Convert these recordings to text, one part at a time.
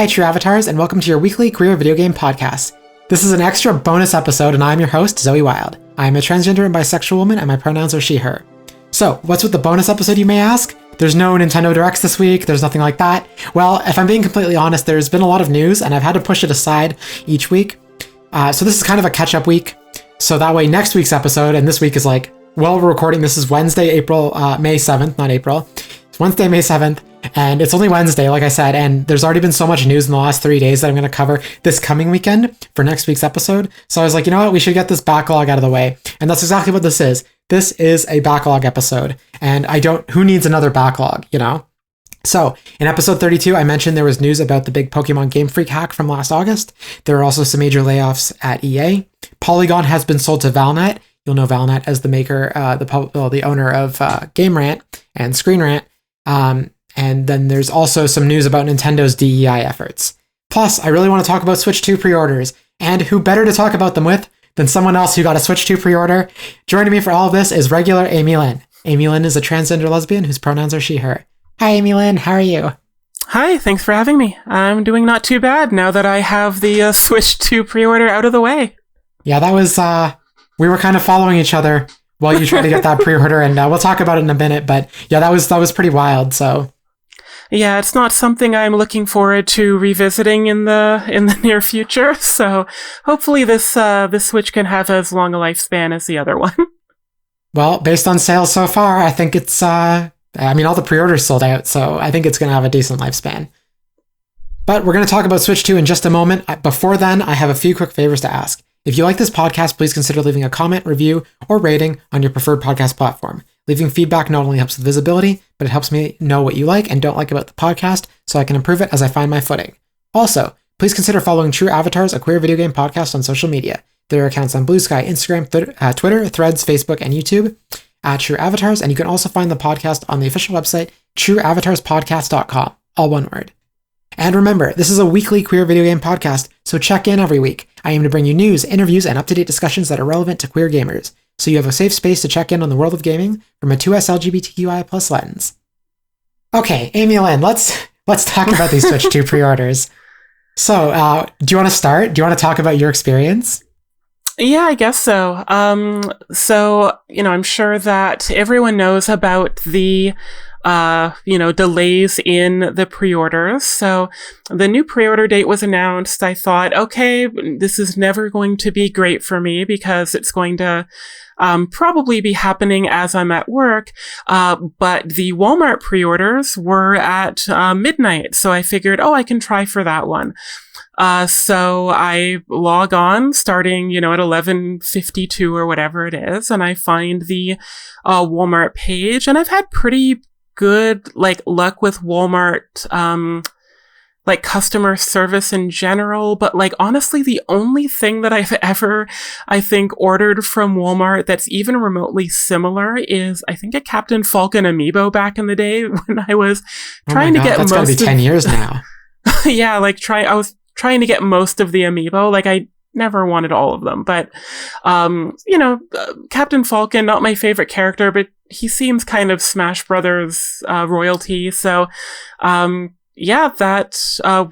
Hi, True Avatars, and welcome to your weekly queer video game podcast. This is an extra bonus episode, and I'm your host, Zoe Wild. I'm a transgender and bisexual woman, and my pronouns are she, her. So, what's with the bonus episode, you may ask? There's no Nintendo Directs this week, there's nothing like that. Well, if I'm being completely honest, there's been a lot of news, and I've had to push it aside each week. So this is kind of a catch-up week, so that way next week's episode, and this week is like, well, we're recording, this is Wednesday, May 7th, not April. It's Wednesday, May 7th, and it's only Wednesday, like I said, and there's already been so much news in the last 3 days that I'm going to cover this coming weekend for next week's episode. So I was like, you know what, we should get this backlog out of the way. And that's exactly what this is. This is a backlog episode, and who needs another backlog, you know? So, in episode 32, I mentioned there was news about the big Pokemon Game Freak hack from last August. There are also some major layoffs at EA. Polygon has been sold to Valnut. You'll know Valnut as the maker, the owner of Game Rant and Screen Rant. And then there's also some news about Nintendo's DEI efforts. Plus, I really want to talk about Switch 2 pre-orders, and who better to talk about them with than someone else who got a Switch 2 pre-order. Joining me for all of this is regular Amy-Lynn. Amy-Lynn is a transgender lesbian whose pronouns are she, her. Hi, Amy-Lynn. How are you? Hi, thanks for having me. I'm doing not too bad now that I have the Switch 2 pre-order out of the way. Yeah, that was, we were kind of following each other while you tried to get that pre-order, and we'll talk about it in a minute, but yeah, that was pretty wild, so. Yeah, it's not something I'm looking forward to revisiting in the near future, so hopefully this Switch can have as long a lifespan as the other one. Well, based on sales so far, I think it's, all the pre-orders sold out, so I think it's going to have a decent lifespan. But we're going to talk about Switch 2 in just a moment. Before then, I have a few quick favors to ask. If you like this podcast, please consider leaving a comment, review, or rating on your preferred podcast platform. Leaving feedback not only helps with visibility, but it helps me know what you like and don't like about the podcast, so I can improve it as I find my footing. Also, please consider following True Avatars, a queer video game podcast, on social media. There are accounts on Blue Sky, Instagram, Twitter, Threads, Facebook, and YouTube at True Avatars, and you can also find the podcast on the official website, trueavatarspodcast.com, all one word. And remember, this is a weekly queer video game podcast, so check in every week. I aim to bring you news, interviews, and up-to-date discussions that are relevant to queer gamers, so you have a safe space to check in on the world of gaming from a 2S LGBTQI+ lens. Okay, Amy-Lynn, let's talk about these Switch 2 pre-orders. So, do you want to start? Do you want to talk about your experience? Yeah, I guess so. I'm sure that everyone knows about the delays in the pre-orders. So the new pre-order date was announced. I thought, okay, this is never going to be great for me because it's going to probably be happening as I'm at work. But the Walmart pre-orders were at midnight. So I figured, I can try for that one. So I log on starting, at 11:52 or whatever it is, and I find the Walmart page, and I've had pretty good luck with Walmart customer service in general, but honestly the only thing that I've ever ordered from Walmart that's even remotely similar is I think a Captain Falcon amiibo back in the day when I was trying to get that's gotta be 10 years now. Yeah, I was trying to get most of the amiibo. I never wanted all of them, but Captain Falcon, not my favorite character, but he seems kind of Smash Brothers royalty. So, that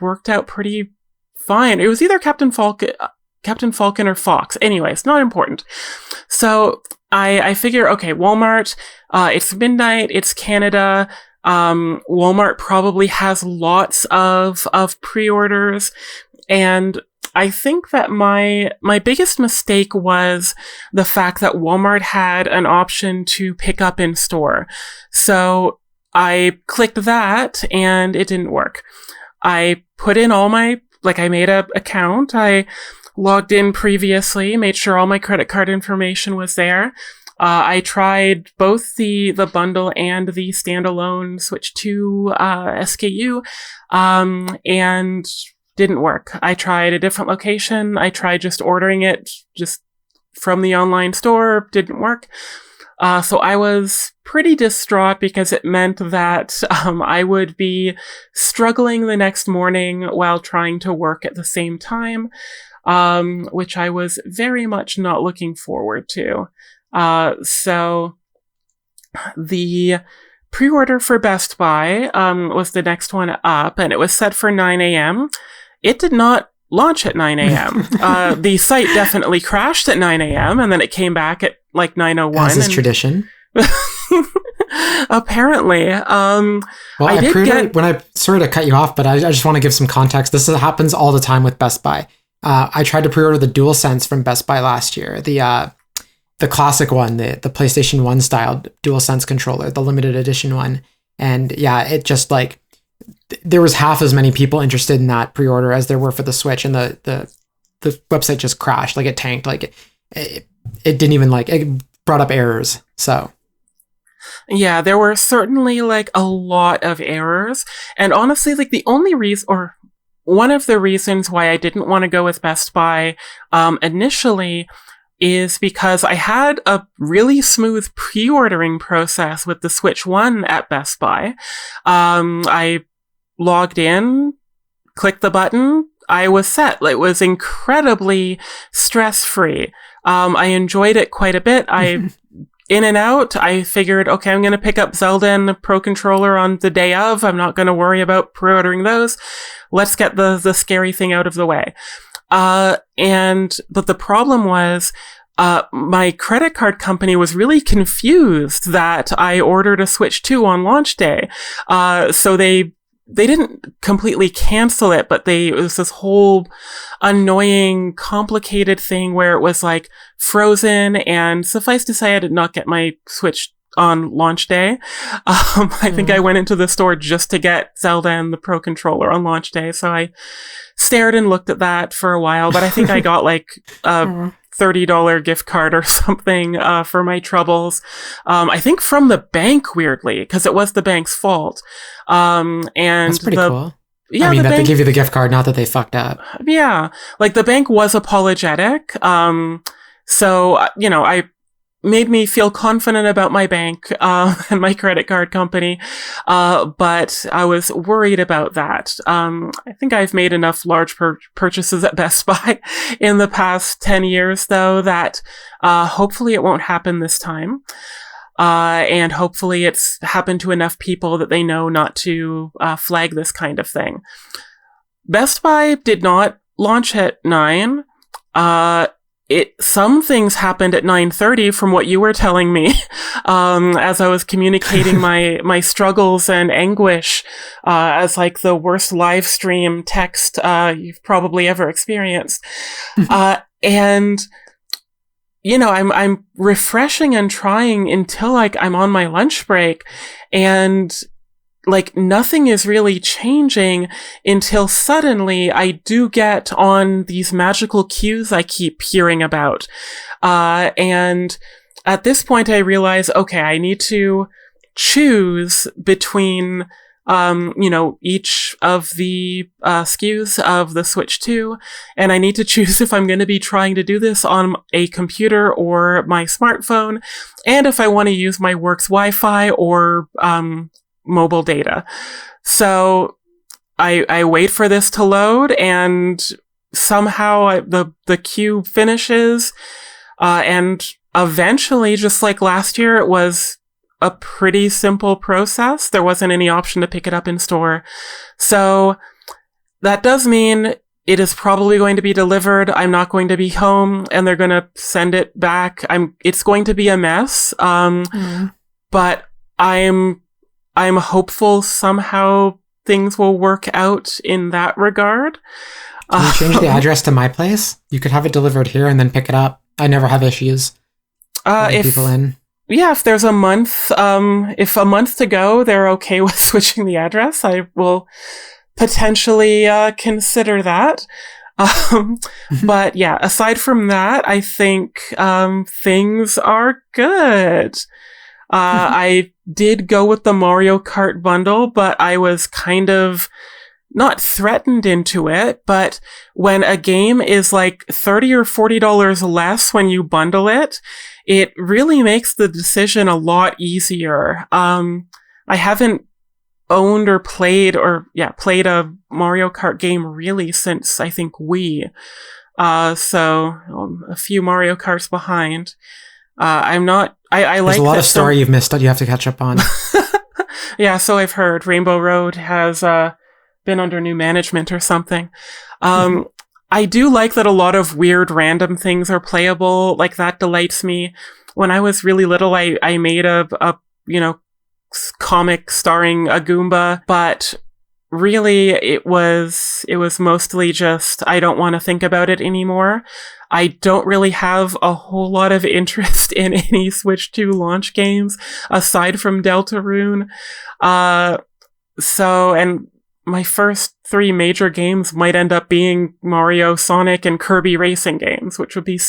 worked out pretty fine. It was either Captain Falcon or Fox. Anyways, not important. So I figure, okay, Walmart, it's midnight, it's Canada. Walmart probably has lots of pre-orders, and I think that my biggest mistake was the fact that Walmart had an option to pick up in store. So I clicked that and it didn't work. I put in all my, I made an account. I logged in previously, made sure all my credit card information was there. I tried both the bundle and the standalone Switch 2 SKU, and didn't work. I tried a different location. I tried just ordering it just from the online store. Didn't work. So I was pretty distraught because it meant that I would be struggling the next morning while trying to work at the same time, which I was very much not looking forward to. So the pre-order for Best Buy was the next one up, and it was set for 9 a.m. It did not launch at 9 a.m. The site definitely crashed at 9 a.m. and then it came back at like 9:01. As is tradition. Apparently. Well, when I sorry to cut you off, but I just want to give some context. This happens all the time with Best Buy. I tried to pre-order the DualSense from Best Buy last year. The classic one, the PlayStation 1 style DualSense controller, the limited edition one. And yeah, it just like, there was half as many people interested in that pre-order as there were for the Switch, and the website just crashed. Like it tanked. Like it didn't even it brought up errors. So yeah, there were certainly like a lot of errors. And honestly, like the only reason, or one of the reasons why I didn't want to go with Best Buy initially is because I had a really smooth pre-ordering process with the Switch 1 at Best Buy. I logged in, clicked the button, I was set. It was incredibly stress-free. I enjoyed it quite a bit. In and out, I figured, okay, I'm going to pick up Zelda and the Pro Controller on the day of. I'm not going to worry about pre-ordering those. Let's get the scary thing out of the way. But the problem was, my credit card company was really confused that I ordered a Switch 2 on launch day. So they didn't completely cancel it, but it was this whole annoying, complicated thing where it was like frozen, and suffice to say, I did not get my Switch on launch day. I think I went into the store just to get Zelda and the Pro Controller on launch day. So I stared and looked at that for a while, but I think I got like a $30 gift card or something for my troubles. I think from the bank, weirdly, because it was the bank's fault. And that's pretty cool. Yeah, I mean, they give you the gift card, not that they fucked up. Yeah, like the bank was apologetic. So, I made me feel confident about my bank and my credit card company. But I was worried about that. I think I've made enough large purchases at Best Buy in the past 10 years, though, that hopefully it won't happen this time. And hopefully it's happened to enough people that they know not to flag this kind of thing. Best Buy did not launch at 9. Some things happened at 9:30 from what you were telling me, as I was communicating my struggles and anguish, as like the worst live stream text, you've probably ever experienced. And, I'm refreshing and trying until like I'm on my lunch break, and like nothing is really changing until suddenly I do get on these magical queues I keep hearing about. And at this point I realize, okay, I need to choose between, each of the SKUs of the Switch 2, and I need to choose if I'm going to be trying to do this on a computer or my smartphone, and if I want to use my work's Wi-Fi or mobile data. So I wait for this to load, and somehow the queue finishes, and eventually, just like last year, it was a pretty simple process. There wasn't any option to pick it up in store. So that does mean it is probably going to be delivered. I'm not going to be home, and they're going to send it back. It's going to be a mess. But I'm hopeful somehow things will work out in that regard. Can you change the address to my place? You could have it delivered here and then pick it up. I never have issues letting people in. Yeah, if there's a month to go, they're okay with switching the address, I will potentially consider that. But yeah, aside from that, I think things are good. I did go with the Mario Kart bundle, but I was kind of not threatened into it. But when a game is like $30 or $40 less when you bundle it, it really makes the decision a lot easier. I haven't owned or played a Mario Kart game really since I think Wii. So a few Mario Karts behind. I There's like a lot of story you've missed that you have to catch up on. Yeah, so I've heard Rainbow Road has been under new management or something. I do like that a lot of weird random things are playable. Like, that delights me. When I was really little, I made a comic starring a Goomba, but really it was mostly just, I don't want to think about it anymore. I don't really have a whole lot of interest in any Switch 2 launch games aside from Deltarune. And my first 3 major games might end up being Mario, Sonic, and Kirby racing games, which would be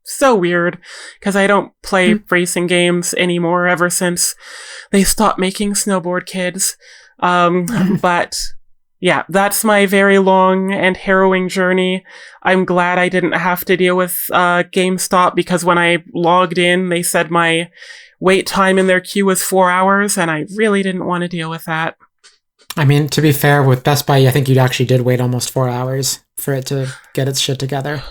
so weird because I don't play racing games anymore ever since they stopped making Snowboard Kids. But yeah, that's my very long and harrowing journey. I'm glad I didn't have to deal with GameStop, because when I logged in, they said my wait time in their queue was 4 hours, and I really didn't want to deal with that. I mean, to be fair, with Best Buy, I think you actually did wait almost 4 hours for it to get its shit together.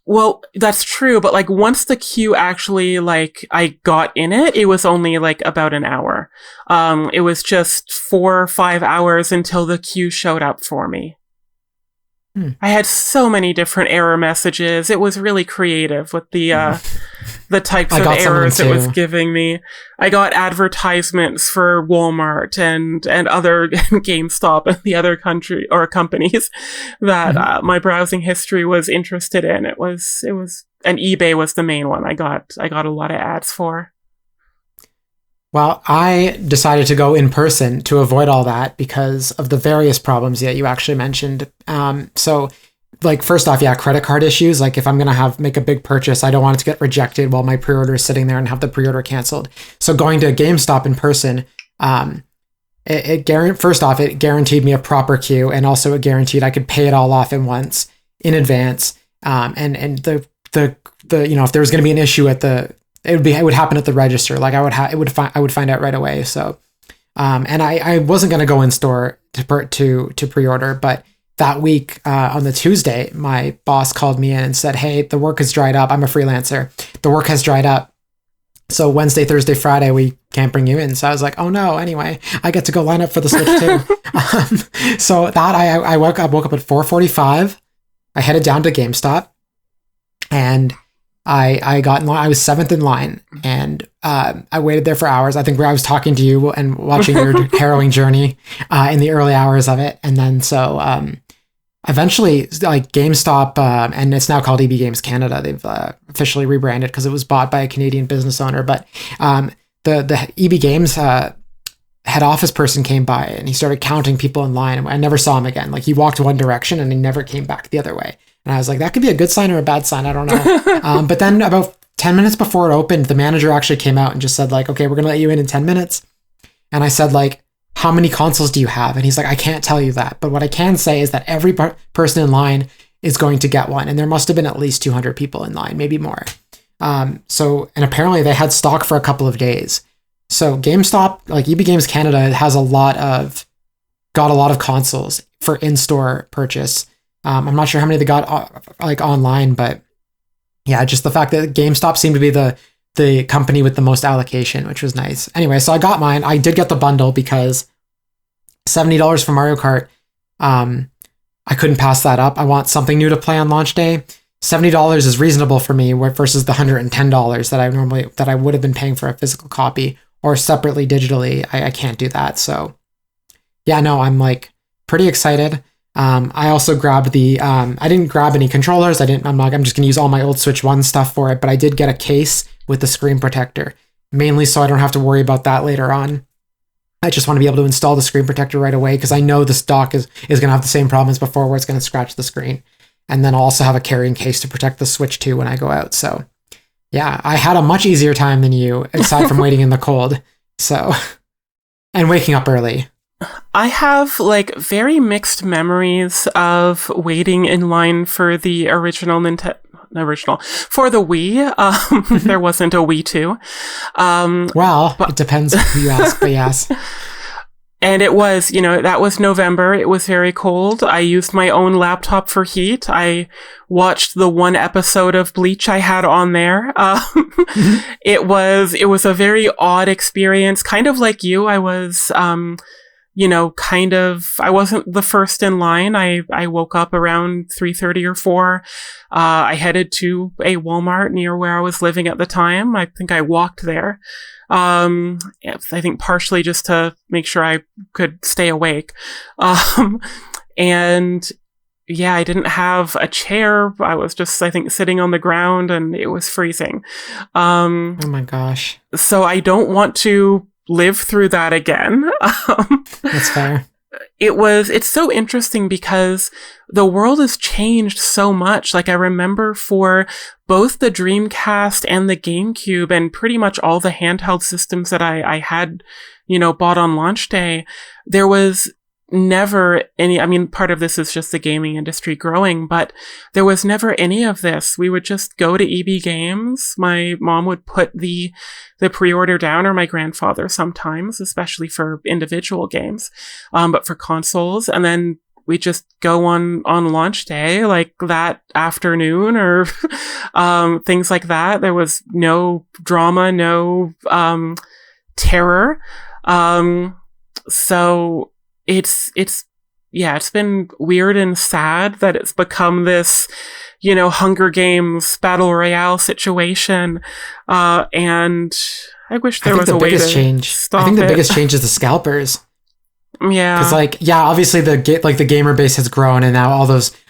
Well, that's true, but like once the queue actually, like, I got in it, it was only like about an hour. It was just 4 or 5 hours until the queue showed up for me. I had so many different error messages. It was really creative with the types of errors it was giving me. I got advertisements for Walmart and other GameStop and the other companies that my browsing history was interested in. It was and eBay was the main one. I got a lot of ads for. Well, I decided to go in person to avoid all that because of the various problems that you actually mentioned. So, like, first off, yeah, credit card issues. Like, if I'm going to make a big purchase, I don't want it to get rejected while my pre-order is sitting there and have the pre-order canceled. So going to GameStop in person, first off, it guaranteed me a proper queue, and also it guaranteed I could pay it all off at once in advance. And the if there was going to be an issue it would happen at the register. Like, I would find out right away. So, and I wasn't going to go in store to pre-order, but that week, on the Tuesday, my boss called me in and said, "Hey, the work has dried up. I'm a freelancer. The work has dried up. So Wednesday, Thursday, Friday, we can't bring you in." So I was like, "Oh no." Anyway, I get to go line up for the Switch 2. So that I woke up at 4:45. I headed down to GameStop, and I got in line. I was 7th in line, and I waited there for hours. I think I was talking to you and watching your harrowing journey in the early hours of it. And then eventually, like, GameStop, and it's now called EB Games Canada. They've officially rebranded because it was bought by a Canadian business owner. But the EB Games head office person came by, and he started counting people in line. I never saw him again. Like, he walked one direction and he never came back the other way. And I was like, that could be a good sign or a bad sign. I don't know. But then about 10 minutes before it opened, the manager actually came out and just said, like, "Okay, we're going to let you in 10 minutes. And I said, like, "How many consoles do you have?" And he's like, "I can't tell you that. But what I can say is that every person in line is going to get one." And there must have been at least 200 people in line, maybe more. And apparently they had stock for a couple of days. So GameStop, like EB Games Canada, has got a lot of consoles for in-store purchase. I'm not sure how many they got like online, but yeah, just the fact that GameStop seemed to be the company with the most allocation, which was nice. Anyway, so I got mine. I did get the bundle because $70 for Mario Kart. I couldn't pass that up. I want something new to play on launch day. $70 is reasonable for me versus the $110 that I would have been paying for a physical copy or separately digitally. I can't do that. So yeah, no, I'm like pretty excited. I also grabbed I didn't grab any controllers. I'm just going to use all my old Switch 1 stuff for it, but I did get a case with the screen protector, mainly so I don't have to worry about that later on. I just want to be able to install the screen protector right away because I know this dock is going to have the same problem as before where it's going to scratch the screen. And then I'll also have a carrying case to protect the Switch 2 when I go out. So yeah, I had a much easier time than you, aside from waiting in the cold. So, and waking up early. I have like very mixed memories of waiting in line for the for the Wii. There wasn't a Wii 2. Well, it depends who you ask, but yes. And it was, that was November. It was very cold. I used my own laptop for heat. I watched the one episode of Bleach I had on there. It was a very odd experience, kind of like you. I was, I wasn't the first in line. I woke up around 3:30 or 4. I headed to a Walmart near where I was living at the time. I think I walked there. I think partially just to make sure I could stay awake. And yeah, I didn't have a chair. I was just, I think, sitting on the ground, and it was freezing. Oh my gosh. So I don't want to live through that again. That's fair. It's so interesting because the world has changed so much. Like, I remember for both the Dreamcast and the GameCube and pretty much all the handheld systems that I had, bought on launch day, there was never any, part of this is just the gaming industry growing, but there was never any of this. We would just go to EB Games. My mom would put the pre-order down, or my grandfather sometimes, especially for individual games, but for consoles. And then we just go on launch day, like that afternoon, or things like that. There was no drama, no terror. So it's been weird and sad that it's become this, Hunger Games battle royale situation. And I wish there was a way to stop it. I think the biggest change is the scalpers. Yeah. Because obviously the gamer base has grown, and now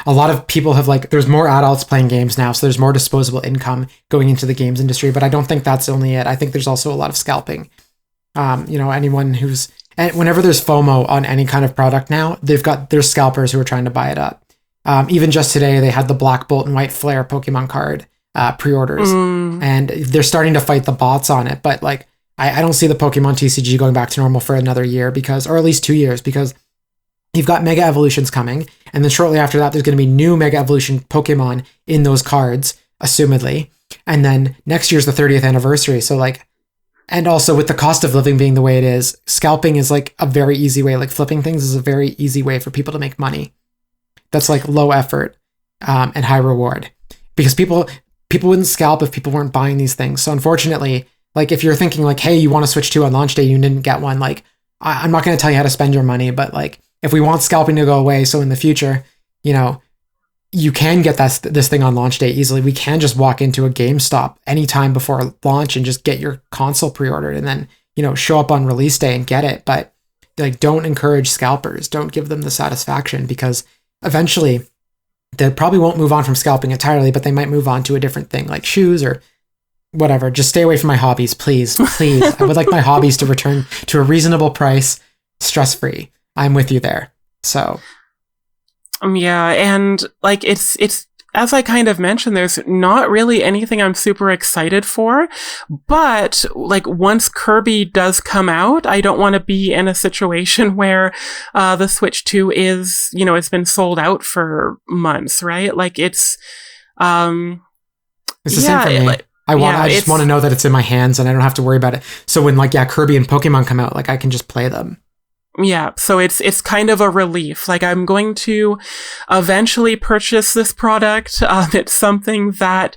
a lot of people have there's more adults playing games now, so there's more disposable income going into the games industry. But I don't think that's only it. I think there's also a lot of scalping. Anyone who's, and whenever there's FOMO on any kind of product now, there's scalpers who are trying to buy it up. Even just today, they had the Black Bolt and White Flare Pokemon card pre-orders, and they're starting to fight the bots on it. But I don't see the Pokemon TCG going back to normal for another year, or at least 2 years, because you've got Mega Evolutions coming, and then shortly after that, there's going to be new Mega Evolution Pokemon in those cards, assumedly, and then next year's the 30th anniversary. So and also with the cost of living being the way it is, scalping is a very easy way. Flipping things is a very easy way for people to make money. That's low effort and high reward, because people wouldn't scalp if people weren't buying these things. So unfortunately, if you're thinking hey, you want to Switch 2 on launch day, you didn't get one. I'm not going to tell you how to spend your money, but if we want scalping to go away, so in the future, you can get this thing on launch day easily. We can just walk into a GameStop anytime before launch and just get your console pre-ordered, and then, show up on release day and get it. But don't encourage scalpers. Don't give them the satisfaction, because eventually they probably won't move on from scalping entirely, but they might move on to a different thing, like shoes or whatever. Just stay away from my hobbies, please. I would like my hobbies to return to a reasonable price, stress-free. I'm with you there. So yeah, and it's as I kind of mentioned, there's not really anything I'm super excited for, but once Kirby does come out, I don't want to be in a situation where the Switch 2 is, it's been sold out for months, right? It's the same for me. I just want to know that it's in my hands and I don't have to worry about it. So when Kirby and Pokemon come out, I can just play them. Yeah, so it's kind of a relief. I'm going to eventually purchase this product. It's something that,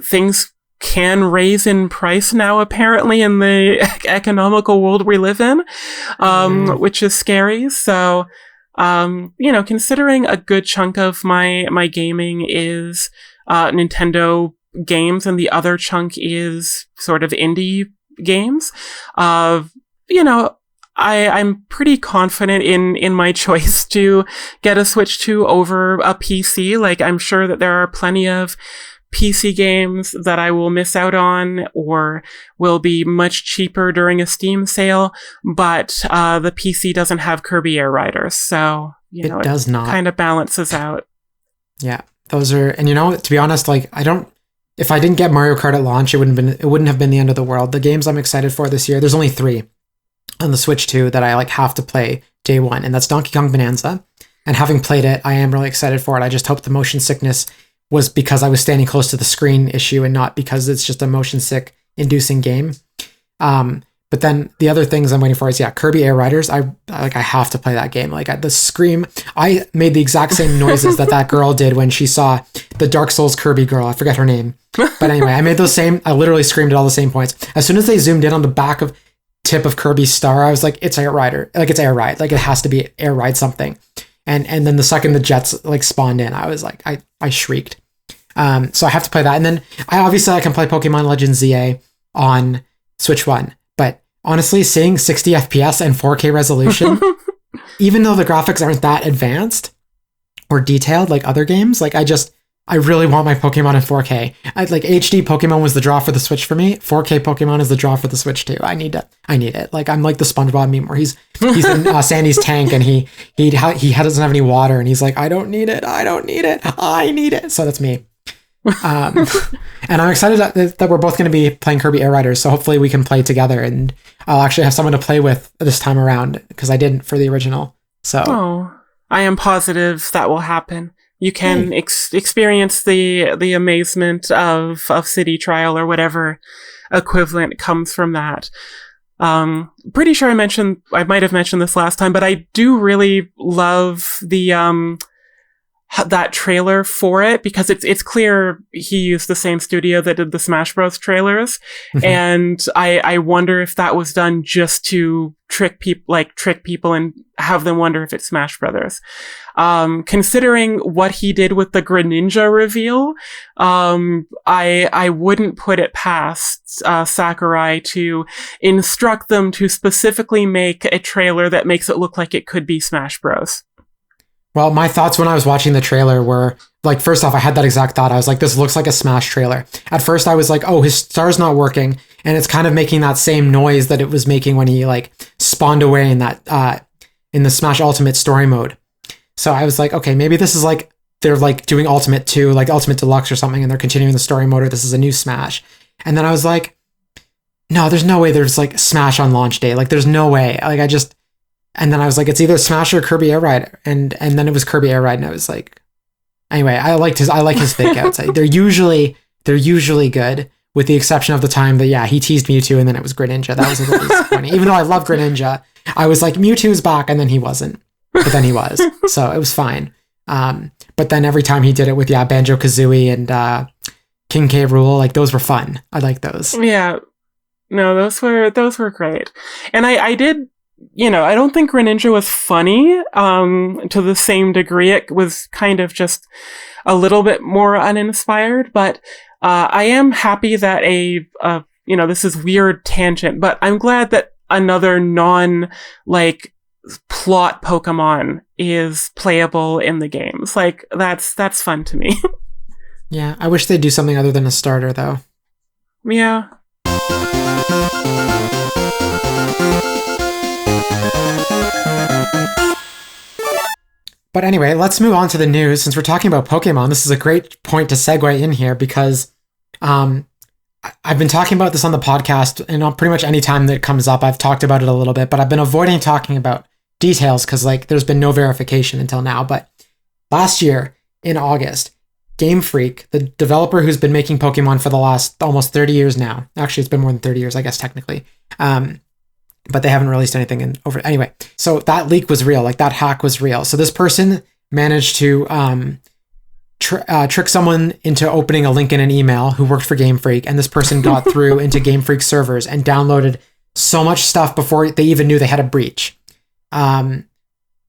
things can raise in price now, apparently, in the economical world we live in, which is scary. So, considering a good chunk of my gaming is Nintendo games, and the other chunk is sort of indie games, I'm pretty confident in my choice to get a Switch 2 over a PC. I'm sure that there are plenty of PC games that I will miss out on or will be much cheaper during a Steam sale, but the PC doesn't have Kirby Air Riders, so it does not. Kind of balances out. Yeah, those are, and to be honest, if I didn't get Mario Kart at launch, it wouldn't have been the end of the world. The games I'm excited for this year, there's only 3 on the Switch 2 that I have to play day one, and that's Donkey Kong Bonanza. And having played it, I am really excited for it. I just hope the motion sickness was because I was standing close to the screen issue and not because it's just a motion sick inducing game. But then the other things I'm waiting for is Kirby Air Riders. I have to play that game. Like the scream, I made the exact same noises that girl did when she saw the Dark Souls Kirby girl. I forget her name, but anyway, I literally screamed at all the same points. As soon as they zoomed in on the back of tip of Kirby's star, I was like, it's Air Rider, like it's Air Ride, like it has to be Air Ride something. And then the second the jets like spawned in, I was like, I shrieked. So I have to play that, and then I can play Pokemon Legends ZA on Switch One. But honestly, seeing 60 FPS and 4K resolution, even though the graphics aren't that advanced or detailed like other games, like I really want my Pokemon in 4K. HD Pokemon was the draw for the Switch for me. 4K Pokemon is the draw for the Switch too. I need it. Like I'm like the SpongeBob meme where he's in Sandy's tank and he doesn't have any water and he's like, I don't need it. I need it. So that's me. And I'm excited that we're both going to be playing Kirby Air Riders, so hopefully we can play together, and I'll actually have someone to play with this time around because I didn't for the original. So I am positive that will happen. You can experience the amazement of City Trial or whatever equivalent comes from that. Pretty sure I might have mentioned this last time, but I do really love that trailer for it because it's clear he used the same studio that did the Smash Bros. Trailers. Mm-hmm. And I wonder if that was done just to trick people and have them wonder if it's Smash Brothers. Considering what he did with the Greninja reveal, I wouldn't put it past Sakurai to instruct them to specifically make a trailer that makes it look like it could be Smash Bros. Well, my thoughts when I was watching the trailer were, like, first off, I had that exact thought. I was like, this looks like a Smash trailer. At first, I was like, oh, his star's not working, and it's kind of making that same noise that it was making when he, like, spawned away in that, in the Smash Ultimate story mode. So I was like, okay, maybe this is, like, they're, like, doing Ultimate 2, like, Ultimate Deluxe or something, and they're continuing the story mode, or this is a new Smash. And then I was like, no, there's no way there's, like, Smash on launch day. Like, there's no way. Like, and then I was like, it's either Smash or Kirby Air Ride. And then it was Kirby Air Ride. And I was like, anyway, I like his fake outs. They're usually good, with the exception of the time that, he teased Mewtwo and then it was Greninja. That was a little disappointing. Even though I love Greninja, I was like, Mewtwo's back, and then he wasn't. But then he was. So it was fine. But then every time he did it with, Banjo-Kazooie and King K. Rool, like, those were fun. I like those. Yeah. No, those were great. And I did... I don't think Greninja was funny to the same degree. It was kind of just a little bit more uninspired, but I am happy that this is weird tangent, but I'm glad that another plot Pokemon is playable in the games. Like, that's fun to me. Yeah, I wish they'd do something other than a starter, though. Yeah. But anyway, let's move on to the news. Since we're talking about Pokemon, this is a great point to segue in here because I've been talking about this on the podcast, and pretty much any time that it comes up, I've talked about it a little bit, but I've been avoiding talking about details because, like, there's been no verification until now. But last year, in August, Game Freak, the developer who's been making Pokemon for the last almost 30 years now, actually it's been more than 30 years, I guess, technically, but they haven't released anything anyway. So that leak was real, like that hack was real. So this person managed to trick someone into opening a link in an email who worked for Game Freak, and this person got through into Game Freak servers and downloaded so much stuff before they even knew they had a breach. I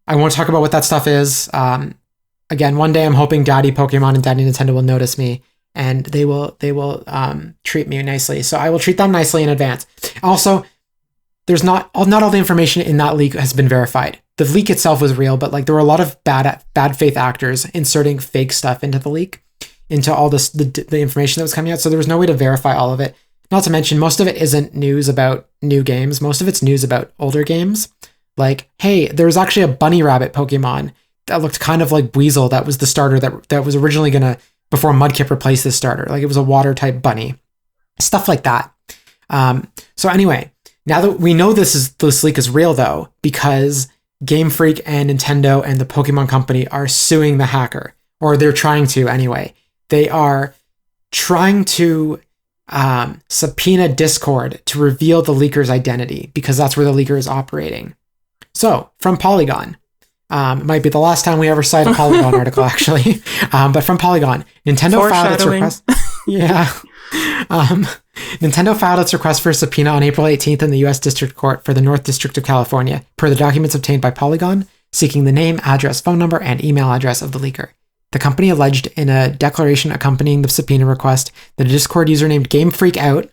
won't talk about what that stuff is. Again, one day I'm hoping Daddy Pokemon and Daddy Nintendo will notice me, and they will treat me nicely. So I will treat them nicely in advance. Also, there's not all the information in that leak has been verified. The leak itself was real, but, like, there were a lot of bad faith actors inserting fake stuff into the leak, into all this the information that was coming out. So there was no way to verify all of it. Not to mention, most of it isn't news about new games. Most of it's news about older games. Like, hey, there was actually a bunny rabbit Pokemon that looked kind of like Weasel. That was the starter that was originally before Mudkip replaced this starter. Like, it was a water type bunny. Stuff like that. So anyway, now that we know this leak is real, though, because Game Freak and Nintendo and the Pokemon Company are suing the hacker, or they're trying to anyway. They are trying to subpoena Discord to reveal the leaker's identity, because that's where the leaker is operating. So, from Polygon, it might be the last time we ever cite a Polygon article, actually. But from Polygon, Nintendo filed its request. Yeah. Nintendo filed its request for a subpoena on April 18th in the U.S. District Court for the North District of California, per the documents obtained by Polygon, seeking the name, address, phone number, and email address of the leaker. The company alleged in a declaration accompanying the subpoena request that a Discord user named Game Freakout,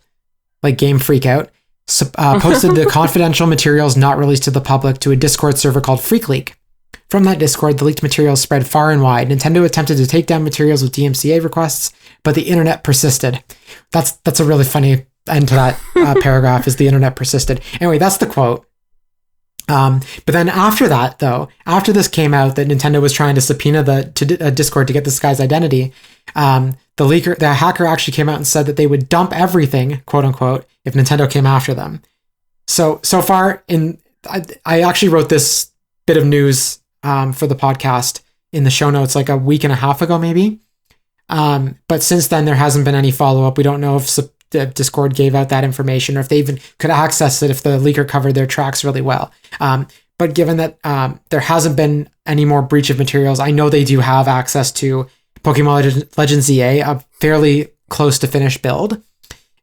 like Game Freakout, posted the confidential materials not released to the public to a Discord server called FreakLeak. From that Discord, the leaked materials spread far and wide. Nintendo attempted to take down materials with DMCA requests, but the internet persisted. That's a really funny end to that paragraph, is the internet persisted. Anyway, that's the quote. But then after that, though, after this came out that Nintendo was trying to subpoena Discord to get this guy's identity, the hacker actually came out and said that they would dump everything, quote unquote, if Nintendo came after them. So far, I actually wrote this bit of news for the podcast in the show notes like a week and a half ago, maybe. But since then, there hasn't been any follow-up. We don't know if Discord gave out that information, or if they even could access it if the leaker covered their tracks really well. But given that there hasn't been any more breach of materials, I know they do have access to Pokemon Legends EA, a fairly close to finished build.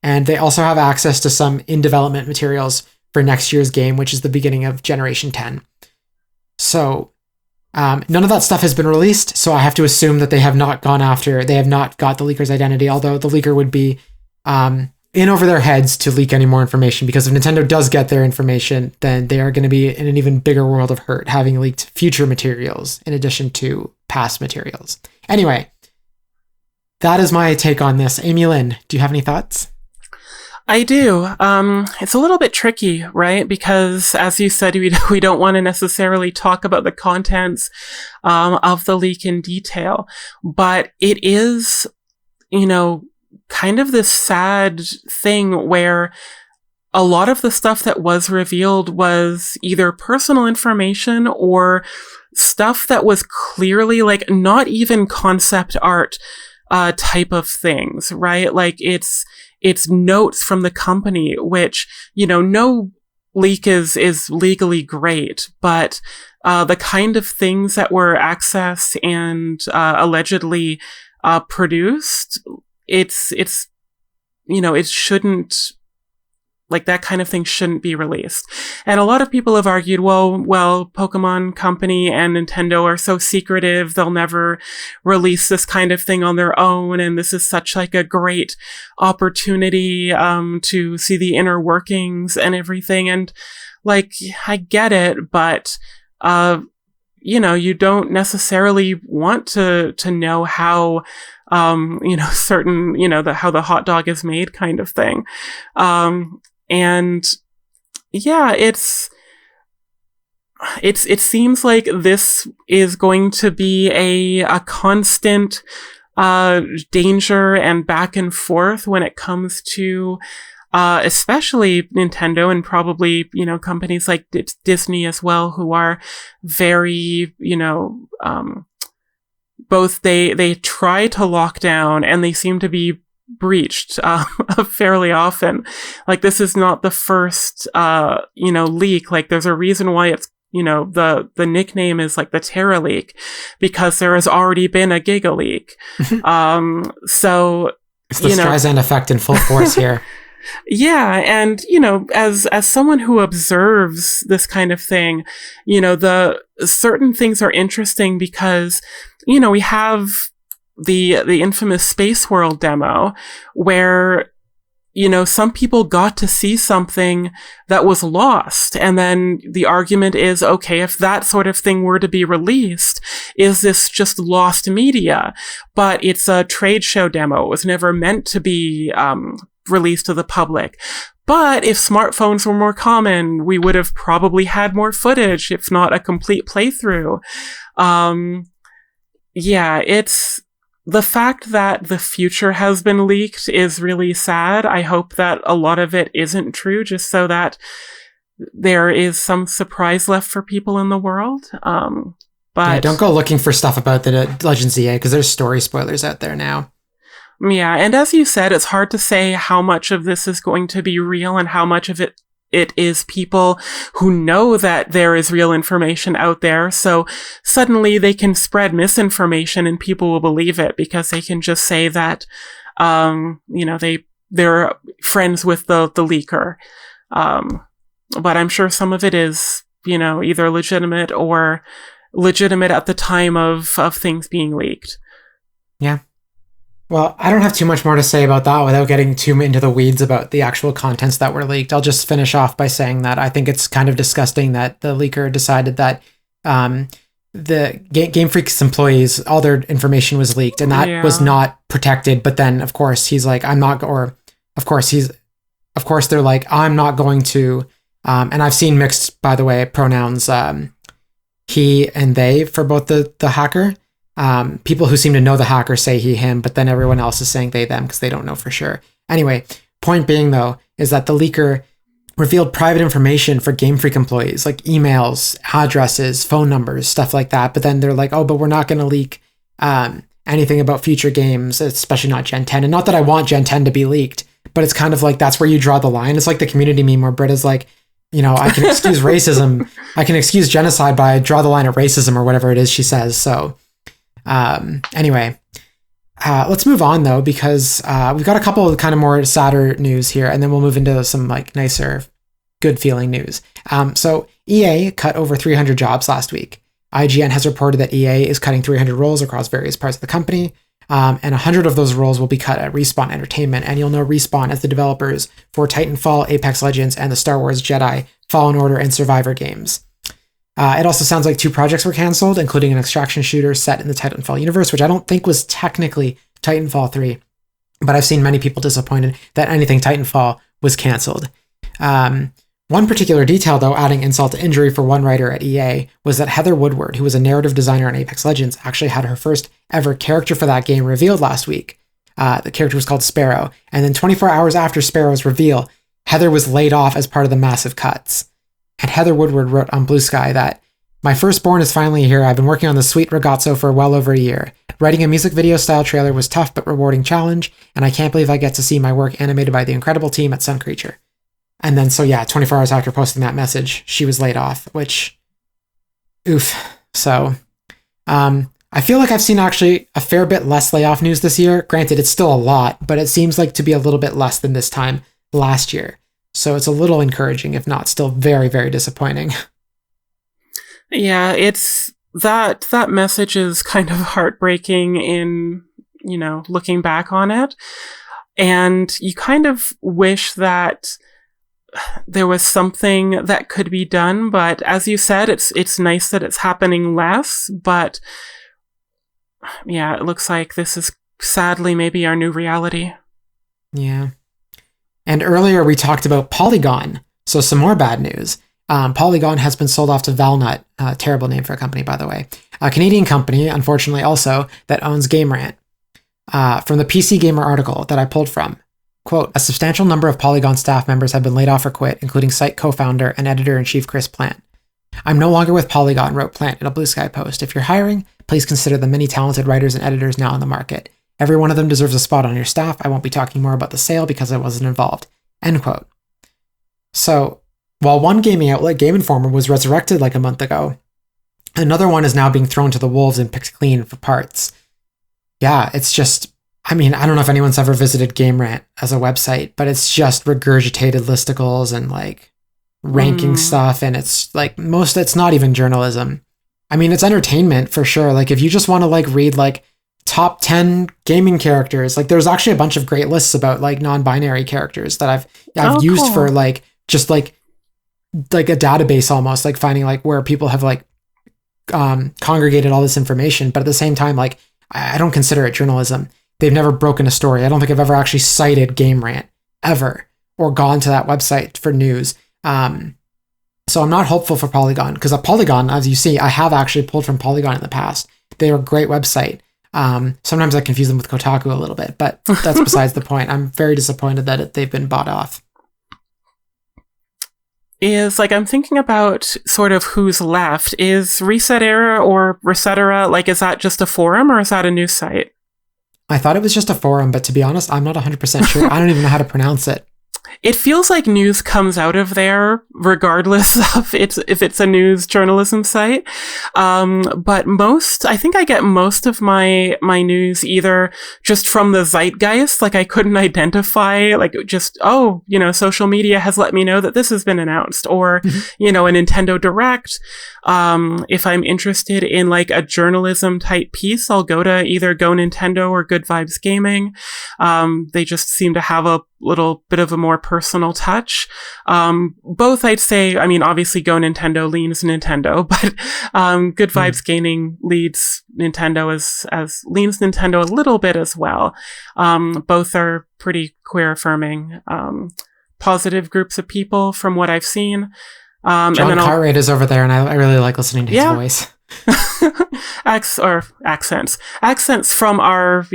And they also have access to some in-development materials for next year's game, which is the beginning of Generation 10. So none of that stuff has been released, so I have to assume that they have not got the leaker's identity, although the leaker would be in over their heads to leak any more information, because if Nintendo does get their information, then they are going to be in an even bigger world of hurt, having leaked future materials in addition to past materials. Anyway, that is my take on this. Amy-Lynn, do you have any thoughts? I do. It's a little bit tricky, right? Because as you said, we don't want to necessarily talk about the contents of the leak in detail, but it is, kind of this sad thing where a lot of the stuff that was revealed was either personal information or stuff that was clearly like not even concept art type of things, right? Like it's notes from the company, which, no leak is legally great, but the kind of things that were accessed and allegedly produced, it shouldn't, like that kind of thing shouldn't be released. And a lot of people have argued, well, Pokemon Company and Nintendo are so secretive, they'll never release this kind of thing on their own, and this is such like a great opportunity to see the inner workings and everything. And like, I get it, but you don't necessarily want to know how certain, how the hot dog is made kind of thing. And yeah, it seems like this is going to be a constant danger and back and forth when it comes to especially Nintendo and probably, companies like Disney as well, who are very, both they try to lock down and they seem to be breached fairly often. Like this is not the first leak. Like there's a reason why it's the nickname is like the Terra leak, because there has already been a Giga leak. So it's the Streisand effect in full force here. Yeah, and as someone who observes this kind of thing, the certain things are interesting because we have the infamous Space World demo where some people got to see something that was lost, and then the argument is, okay, if that sort of thing were to be released, is this just lost media? But it's a trade show demo. It was never meant to be released to the public. But if smartphones were more common, we would have probably had more footage, if not a complete playthrough. Yeah, it's the fact that the future has been leaked is really sad. I hope that a lot of it isn't true, just so that there is some surprise left for people in the world. But don't go looking for stuff about the Legends EA, because there's story spoilers out there now. Yeah, and as you said, it's hard to say how much of this is going to be real and how much of it is people who know that there is real information out there. So suddenly they can spread misinformation and people will believe it because they can just say that, they're friends with the leaker. But I'm sure some of it is, either legitimate or legitimate at the time of things being leaked. Yeah. Well, I don't have too much more to say about that without getting too into the weeds about the actual contents that were leaked. I'll just finish off by saying that I think it's kind of disgusting that the leaker decided that the Game Freak's employees, all their information was leaked, and that was not protected. But then, of course, he's like, I'm not, or of course, they're like, I'm not going to, and I've seen mixed, by the way, pronouns, he and they for both the hacker. People who seem to know the hacker say he, him, but then everyone else is saying they, them because they don't know for sure. Anyway, point being though, is that the leaker revealed private information for Game Freak employees, like emails, addresses, phone numbers, stuff like that. But then they're like, oh, but we're not going to leak anything about future games, especially not Gen 10. And not that I want Gen 10 to be leaked, but it's kind of like, that's where you draw the line. It's like the community meme where Britta's like, I can excuse racism. I can excuse genocide, but I draw the line at racism or whatever it is she says. So anyway, let's move on though, because we've got a couple of kind of more sadder news here, and then we'll move into some like nicer, good feeling news. So EA cut over 300 jobs last week. IGN has reported that EA is cutting 300 roles across various parts of the company, and 100 of those roles will be cut at Respawn Entertainment, and you'll know Respawn as the developers for Titanfall, Apex Legends, and the Star Wars Jedi, Fallen Order, and Survivor games. It also sounds like 2 projects were canceled, including an extraction shooter set in the Titanfall universe, which I don't think was technically Titanfall 3, but I've seen many people disappointed that anything Titanfall was canceled. One particular detail, though, adding insult to injury for one writer at EA, was that Heather Woodward, who was a narrative designer on Apex Legends, actually had her first ever character for that game revealed last week. The character was called Sparrow, and then 24 hours after Sparrow's reveal, Heather was laid off as part of the massive cuts. And Heather Woodward wrote on Blue Sky that, "My firstborn is finally here. I've been working on the sweet ragazzo for well over a year. Writing a music video style trailer was tough but rewarding challenge, and I can't believe I get to see my work animated by the incredible team at Sun Creature." And then, 24 hours after posting that message, she was laid off, which, oof. So, I feel like I've seen actually a fair bit less layoff news this year. Granted, it's still a lot, but it seems like to be a little bit less than this time last year. So it's a little encouraging, if not still very, very disappointing. Yeah, it's that message is kind of heartbreaking in, looking back on it. And you kind of wish that there was something that could be done, but as you said, it's nice that it's happening less, but yeah, it looks like this is sadly maybe our new reality. Yeah. And earlier we talked about Polygon, so some more bad news. Polygon has been sold off to Valnut, terrible name for a company, by the way. A Canadian company, unfortunately also, that owns Game Rant. From the PC Gamer article that I pulled from, quote, "A substantial number of Polygon staff members have been laid off or quit, including site co-founder and editor-in-chief Chris Plant. I'm no longer with Polygon," wrote Plant in a Blue Sky post. "If you're hiring, please consider the many talented writers and editors now on the market. Every one of them deserves a spot on your staff. I won't be talking more about the sale because I wasn't involved." End quote. So, while one gaming outlet, Game Informer, was resurrected like a month ago, another one is now being thrown to the wolves and picked clean for parts. Yeah, it's just, I don't know if anyone's ever visited Game Rant as a website, but it's just regurgitated listicles and like ranking stuff, and it's like it's not even journalism. It's entertainment for sure. Like if you just want to like read like top 10 gaming characters, like there's actually a bunch of great lists about like non-binary characters that I've used cool. for like just like a database almost, like finding like where people have like congregated all this information. But at the same time, like I don't consider it journalism. They've never broken a story. I don't think I've ever actually cited Game Rant ever or gone to that website for news. So I'm not hopeful for Polygon, because Polygon, as you see, I have actually pulled from Polygon in the past. They're a great website. Sometimes I confuse them with Kotaku a little bit, but that's besides the point. I'm very disappointed that they've been bought off. I'm thinking about sort of who's left. Is Resetera or Resetera, is that just a forum or is that a news site? I thought it was just a forum, but to be honest, I'm not 100% sure. I don't even know how to pronounce it. It feels like news comes out of there, regardless of if it's a news journalism site. But I think I get most of my news either just from the zeitgeist, like I couldn't identify, like just, social media has let me know that this has been announced, or, a Nintendo Direct. If I'm interested in like a journalism type piece, I'll go to either Go Nintendo or Good Vibes Gaming. They just seem to have a little bit of a more personal touch. Both I'd say, I mean, obviously Go Nintendo leans Nintendo, but Good Vibes Gaming leads Nintendo leans Nintendo a little bit as well. Both are pretty queer affirming, positive groups of people from what I've seen. John Cartwright is over there, and I really like listening to his voice. Accents from our,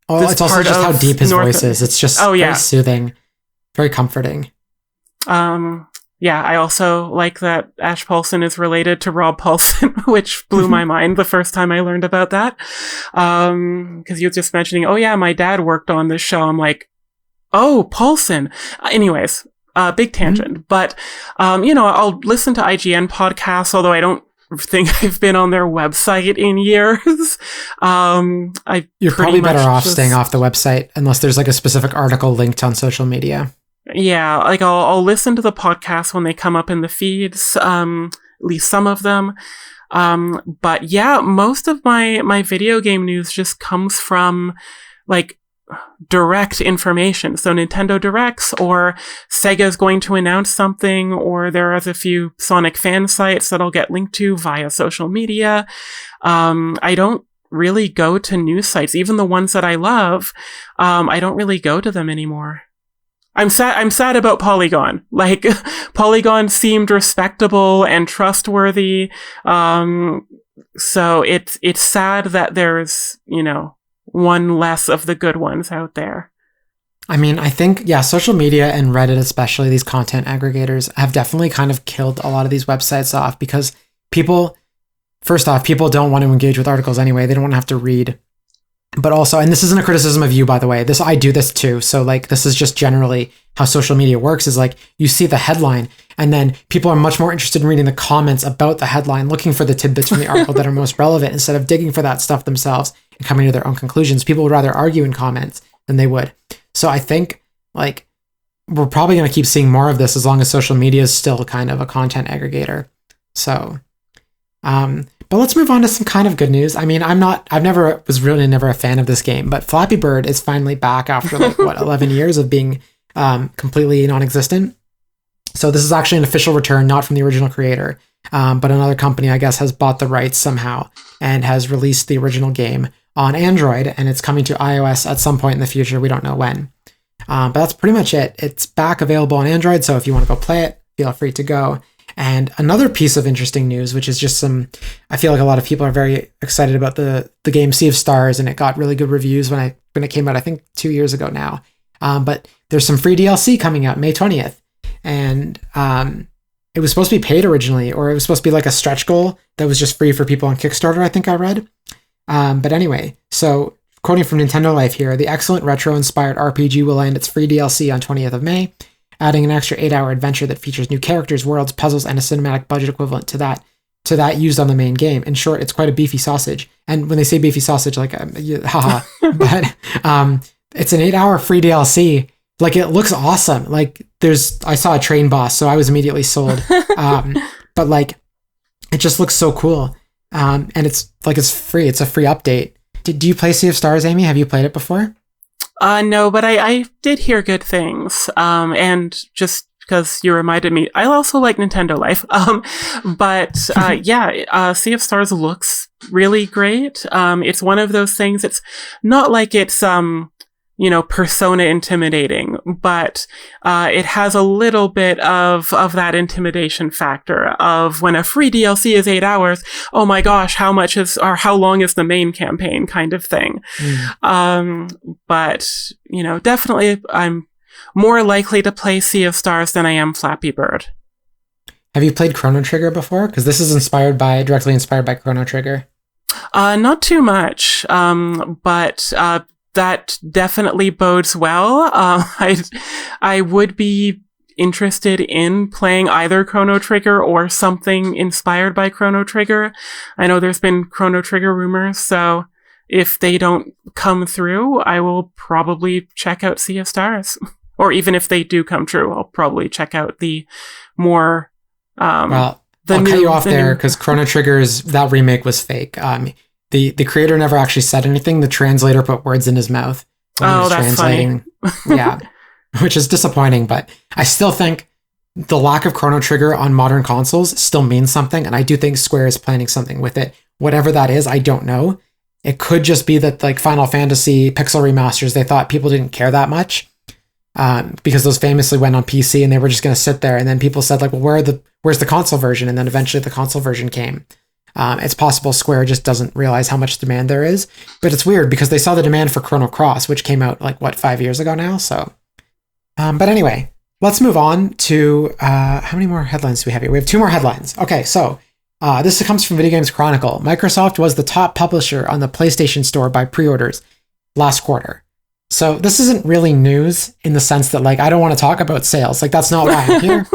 Oh, it's also just how deep his voice is. It's just very soothing, very comforting. I also like that Ash Paulson is related to Rob Paulson, which blew my mind the first time I learned about that. Because you were just mentioning, my dad worked on this show. I'm like, oh, Paulson. Anyways, big tangent. But, I'll listen to IGN podcasts, although I don't think I've been on their website in years. You're probably better off staying off the website unless there's like a specific article linked on social media. Yeah, like I'll listen to the podcasts when they come up in the feeds, at least some of them. But yeah, most of my video game news just comes from like direct information. So Nintendo Directs, or Sega's going to announce something, or there is a few Sonic fan sites that I'll get linked to via social media. I don't really go to news sites, even the ones that I love. I don't really go to them anymore. I'm sad about Polygon. Like, Polygon seemed respectable and trustworthy. So it's sad that there's, one less of the good ones out there. I mean, I think, social media and Reddit, especially these content aggregators, have definitely kind of killed a lot of these websites off, because people don't want to engage with articles anyway. They don't want to have to read. But also, and this isn't a criticism of you, by the way, I do this too. So like, this is just generally how social media works, is like, you see the headline and then people are much more interested in reading the comments about the headline, looking for the tidbits from the article that are most relevant, instead of digging for that stuff themselves and coming to their own conclusions. People would rather argue in comments than they would. So I think like we're probably going to keep seeing more of this as long as social media is still kind of a content aggregator. So, but let's move on to some kind of good news. I mean, was really never a fan of this game, but Flappy Bird is finally back after 11 years of being completely non-existent. So this is actually an official return, not from the original creator, but another company, I guess, has bought the rights somehow and has released the original game on Android, and it's coming to iOS at some point in the future. We don't know when. But that's pretty much it. It's back available on Android, so if you want to go play it, feel free to go. And another piece of interesting news, which is just I feel like a lot of people are very excited about the game Sea of Stars, and it got really good reviews when it came out, I think 2 years ago now. But there's some free DLC coming out May 20th. And it was supposed to be paid originally, or it was supposed to be like a stretch goal that was just free for people on Kickstarter, I think I read. But anyway, so quoting from Nintendo Life here, the excellent retro-inspired RPG will end its free DLC on 20th of May, adding an extra 8-hour adventure that features new characters, worlds, puzzles, and a cinematic budget equivalent to that used on the main game. In short, it's quite a beefy sausage. And when they say beefy sausage, like, haha, but it's an 8-hour free DLC. Like, it looks awesome. Like, I saw a train boss, so I was immediately sold. But like, it just looks so cool. And it's free. It's a free update. Do you play Sea of Stars, Amy? Have you played it before? No, but I did hear good things. And just because you reminded me, I also like Nintendo Life. Sea of Stars looks really great. It's one of those things. It's not like it's, persona intimidating, but it has a little bit of that intimidation factor of when a free DLC is 8 hours, oh my gosh, how long is the main campaign kind of thing. But, definitely I'm more likely to play Sea of Stars than I am Flappy Bird. Have you played Chrono Trigger before? Because this is directly inspired by Chrono Trigger. Not too much, but that definitely bodes well. I would be interested in playing either Chrono Trigger or something inspired by Chrono Trigger. I know there's been Chrono Trigger rumors, so if they don't come through, I will probably check out Sea of Stars. Or even if they do come true, I'll probably check out the more... I'll cut you off there because Chrono Trigger's, that remake was fake. The creator never actually said anything. The translator put words in his mouth when he was translating. Funny. Yeah, which is disappointing, but I still think the lack of Chrono Trigger on modern consoles still means something, and I do think Square is planning something with it. Whatever that is, I don't know. It could just be that like Final Fantasy pixel remasters, they thought people didn't care that much because those famously went on PC and they were just going to sit there, and then people said like, well, where's the console version? And then eventually the console version came. It's possible Square just doesn't realize how much demand there is, but it's weird because they saw the demand for Chrono Cross, which came out like 5 years ago now. So, but anyway, let's move on to how many more headlines do we have here? We have 2 more headlines. Okay, so this comes from Video Games Chronicle. Microsoft was the top publisher on the PlayStation Store by pre-orders last quarter. So this isn't really news in the sense that like I don't want to talk about sales. Like that's not why I'm here.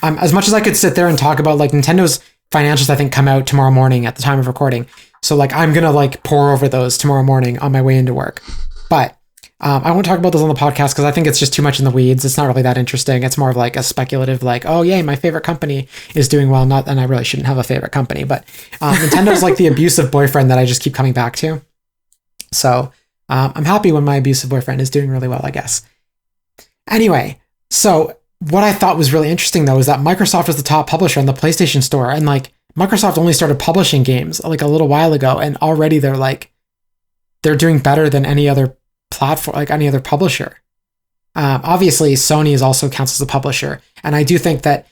As much as I could sit there and talk about like Nintendo's financials, I think come out tomorrow morning at the time of recording. So like I'm gonna like pour over those tomorrow morning on my way into work. But I won't talk about those on the podcast because I think it's just too much in the weeds. It's not really that interesting. It's more of like a speculative like, oh yay, my favorite company is doing well. Not, and I really shouldn't have a favorite company, but Nintendo's like the abusive boyfriend that I just keep coming back to. So I'm happy when my abusive boyfriend is doing really well, I guess. Anyway, so what I thought was really interesting though is that Microsoft was the top publisher on the PlayStation Store, and like Microsoft only started publishing games like a little while ago, and already they're doing better than any other platform, like any other publisher. Obviously, Sony is also counts as a publisher, and I do think that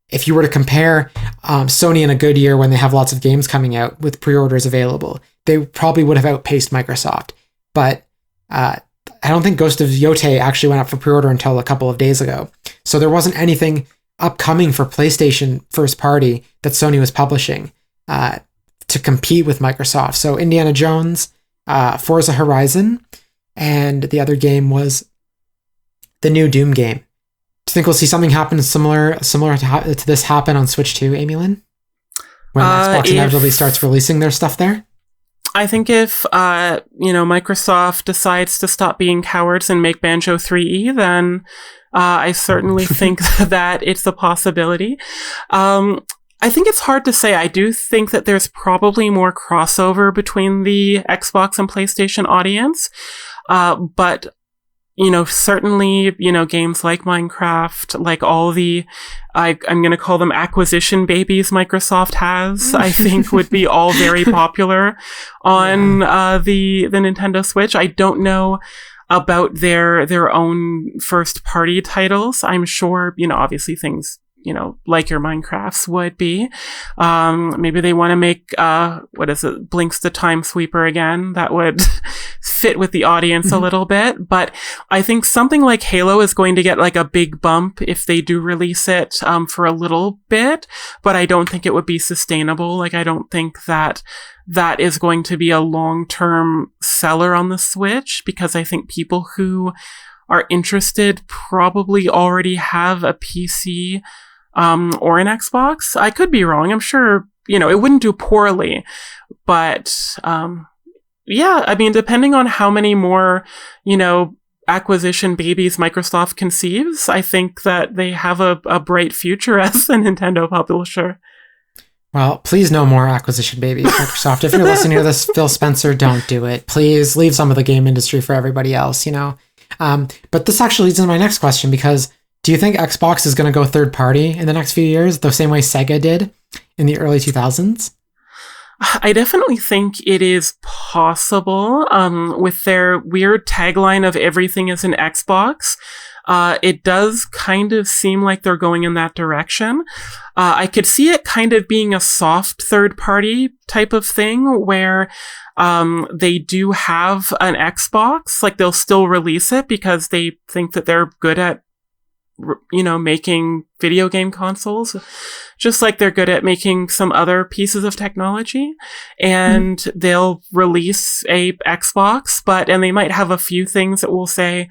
if you were to compare Sony in a good year when they have lots of games coming out with pre-orders available, they probably would have outpaced Microsoft. But I don't think Ghost of Yotei actually went up for pre-order until a couple of days ago. So there wasn't anything upcoming for PlayStation first party that Sony was publishing to compete with Microsoft. So Indiana Jones, Forza Horizon, and the other game was the new Doom game. Do you think we'll see something happen similar to this happen on Switch 2, Amy-Lynn? When Xbox inevitably starts releasing their stuff there? I think if, Microsoft decides to stop being cowards and make Banjo 3E, then I certainly think that it's a possibility. I think it's hard to say. I do think that there's probably more crossover between the Xbox and PlayStation audience. But certainly, games like Minecraft, like all the, I'm going to call them acquisition babies Microsoft has, I think would be all very popular on the Nintendo Switch. I don't know about their own first party titles. I'm sure, obviously things, like your Minecrafts would be. Maybe they want to make, Blinks the Time Sweeper again. That would fit with the audience a little bit. But I think something like Halo is going to get like a big bump if they do release it for a little bit. But I don't think it would be sustainable. Like, I don't think that is going to be a long-term seller on the Switch, because I think people who are interested probably already have a PC or an Xbox. I could be wrong. I'm sure, it wouldn't do poorly. But, depending on how many more, acquisition babies Microsoft conceives, I think that they have a bright future as a Nintendo publisher. Well, please no more acquisition babies, Microsoft. If you're listening to this, Phil Spencer, don't do it. Please leave some of the game industry for everybody else, But this actually leads into my next question, because do you think Xbox is going to go third party in the next few years, the same way Sega did in the early 2000s? I definitely think it is possible. With their weird tagline of everything is an Xbox, it does kind of seem like they're going in that direction. I could see it kind of being a soft third party type of thing where they do have an Xbox, like they'll still release it because they think that they're good at making video game consoles, just like they're good at making some other pieces of technology. And they'll release a Xbox, and they might have a few things that will say,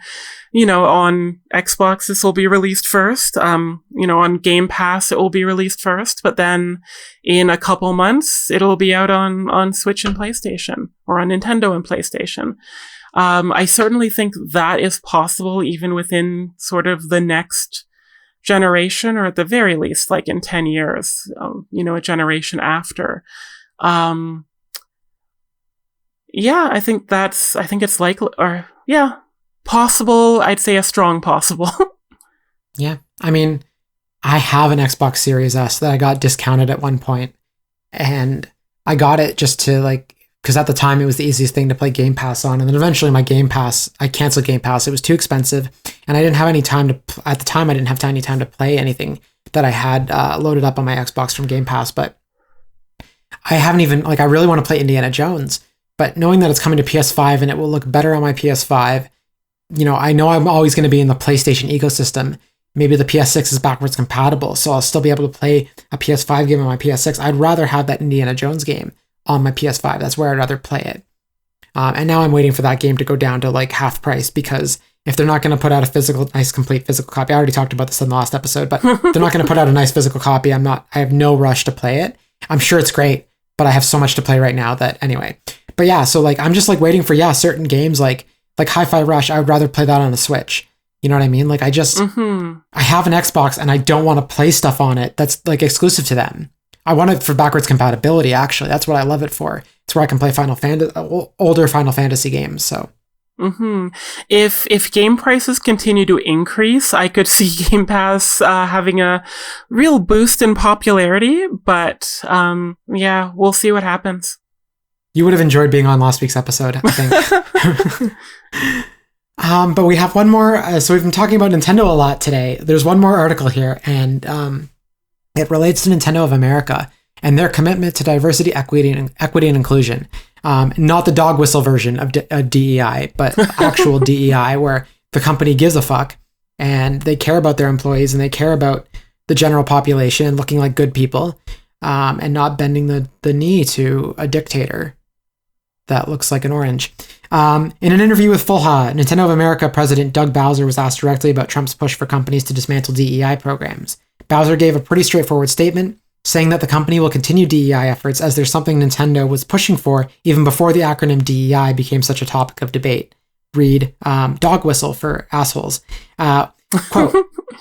on Xbox, this will be released first. On Game Pass, it will be released first, but then in a couple months, it'll be out on Switch and PlayStation, or on Nintendo and PlayStation. I certainly think that is possible even within sort of the next generation, or at the very least, like in 10 years, a generation after. I think it's likely, possible. I'd say a strong possible. Yeah. I mean, I have an Xbox Series S that I got discounted at one point, and I got it just to because at the time it was the easiest thing to play Game Pass on. And then eventually I canceled Game Pass. It was too expensive, and I didn't have any time at the time I didn't have any time to play anything that I had loaded up on my Xbox from Game Pass. But I haven't even, I really want to play Indiana Jones, but knowing that it's coming to PS5 and it will look better on my PS5, I know I'm always going to be in the PlayStation ecosystem. Maybe the PS6 is backwards compatible, so I'll still be able to play a PS5 game on my PS6. I'd rather have that Indiana Jones game on my PS5. That's where I'd rather play it. And now I'm waiting for that game to go down to half price, because if they're not going to put out a nice complete physical copy, I already talked about this in the last episode, but they're not going to put out a nice physical copy. I have no rush to play it. I'm sure it's great, but I have so much to play right now that anyway. But yeah, so I'm just waiting for certain games like Hi-Fi Rush. I would rather play that on a Switch. You know what I mean? I have an Xbox and I don't want to play stuff on it that's exclusive to them. I want it for backwards compatibility, actually. That's what I love it for. It's where I can play older Final Fantasy games, so. If game prices continue to increase, I could see Game Pass having a real boost in popularity, but we'll see what happens. You would have enjoyed being on last week's episode, I think. But we have one more. So we've been talking about Nintendo a lot today. There's one more article here, and it relates to Nintendo of America and their commitment to diversity, equity, and inclusion. Not the dog whistle version of DEI, but actual DEI, where the company gives a fuck and they care about their employees and they care about the general population and looking like good people, and not bending the knee to a dictator that looks like an orange. In an interview with Fullha, Nintendo of America President Doug Bowser was asked directly about Trump's push for companies to dismantle DEI programs. Bowser gave a pretty straightforward statement, saying that the company will continue DEI efforts as there's something Nintendo was pushing for even before the acronym DEI became such a topic of debate. Read, dog whistle for assholes. Quote,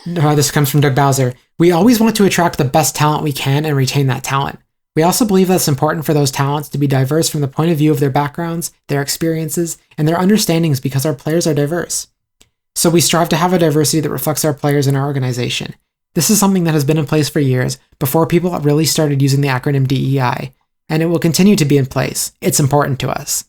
this comes from Doug Bowser. We always want to attract the best talent we can and retain that talent. We also believe that it's important for those talents to be diverse from the point of view of their backgrounds, their experiences, and their understandings, because our players are diverse. So we strive to have a diversity that reflects our players in our organization. This is something that has been in place for years, before people really started using the acronym DEI, and it will continue to be in place. It's important to us.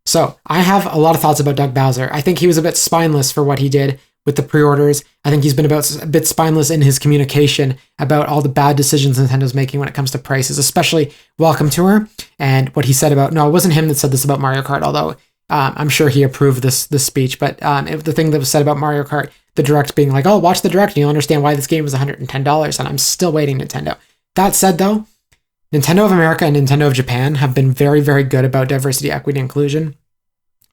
So I have a lot of thoughts about Doug Bowser. I think he was a bit spineless for what he did with the pre-orders. I think he's been a bit spineless in his communication about all the bad decisions Nintendo's making when it comes to prices, especially Welcome Tour and what he said about, no, it wasn't him that said this about Mario Kart, although I'm sure he approved this speech, but the thing that was said about Mario Kart, the Direct being like, oh, watch the Direct and you'll understand why this game was $110, and I'm still waiting, Nintendo. That said, though, Nintendo of America and Nintendo of Japan have been very, very good about diversity, equity, and inclusion.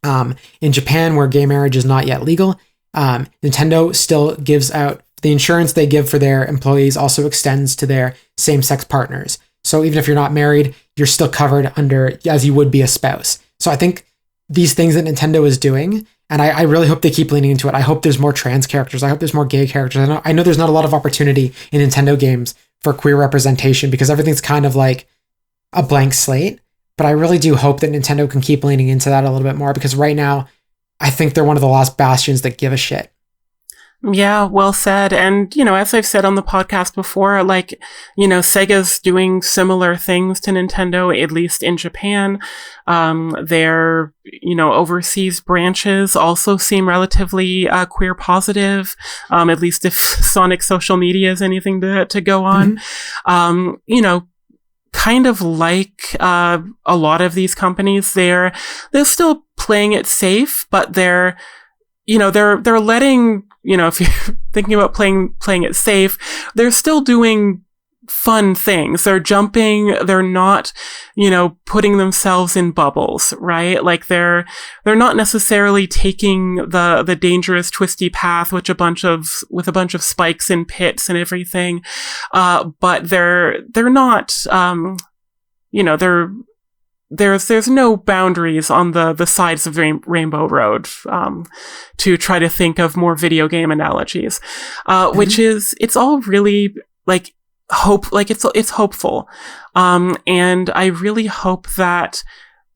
In Japan, where gay marriage is not yet legal, Nintendo still gives out the insurance they give for their employees also extends to their same-sex partners. So even if you're not married, you're still covered under as you would be a spouse. So I think these things that Nintendo is doing, and I really hope they keep leaning into it. I hope there's more trans characters. I hope there's more gay characters. I know there's not a lot of opportunity in Nintendo games for queer representation because everything's kind of like a blank slate. But I really do hope that Nintendo can keep leaning into that a little bit more, because right now, I think they're one of the last bastions that give a shit. Yeah, well said. And, as I've said on the podcast before, Sega's doing similar things to Nintendo, at least in Japan. Their, overseas branches also seem relatively queer positive, at least if Sonic social media is anything to go on. Mm-hmm. Kind of like a lot of these companies, they're still playing it safe, but they're letting if you're thinking about playing it safe, they're still doing fun things. They're jumping, they're not, putting themselves in bubbles, right? Like they're not necessarily taking the dangerous twisty path, with a bunch of spikes and pits and everything. But they're not, there's no boundaries on the sides of Rainbow Road, to try to think of more video game analogies, which is, it's all really like it's hopeful. And I really hope that,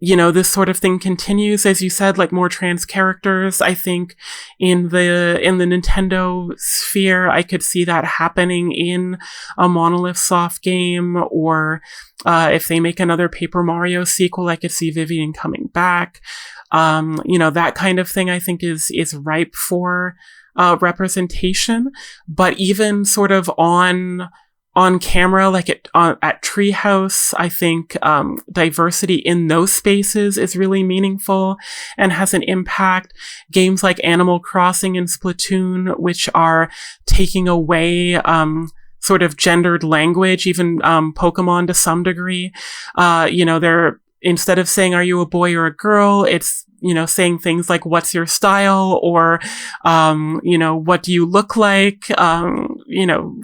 this sort of thing continues. As you said, like more trans characters. I think in the Nintendo sphere, I could see that happening in a Monolith Soft game, or if they make another Paper Mario sequel, I could see Vivian coming back. That kind of thing I think is ripe for representation. But even sort of on camera, like at Treehouse, I think diversity in those spaces is really meaningful and has an impact. Games like Animal Crossing and Splatoon, which are taking away sort of gendered language, even Pokemon to some degree. They're, instead of saying, are you a boy or a girl, it's, saying things like, what's your style? Or, what do you look like?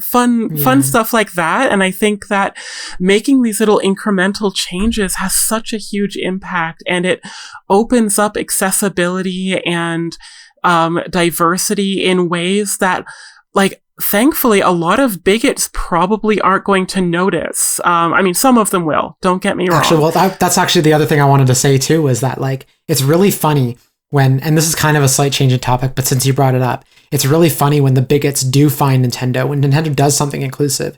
Fun stuff like that. And I think that making these little incremental changes has such a huge impact, and it opens up accessibility and, diversity in ways that, like, thankfully, a lot of bigots probably aren't going to notice. Some of them will. Don't get me wrong. Actually, well, that's actually the other thing I wanted to say too, was that, like, it's really funny when, and this is kind of a slight change in topic, but since you brought it up, it's really funny when the bigots do find Nintendo, when Nintendo does something inclusive.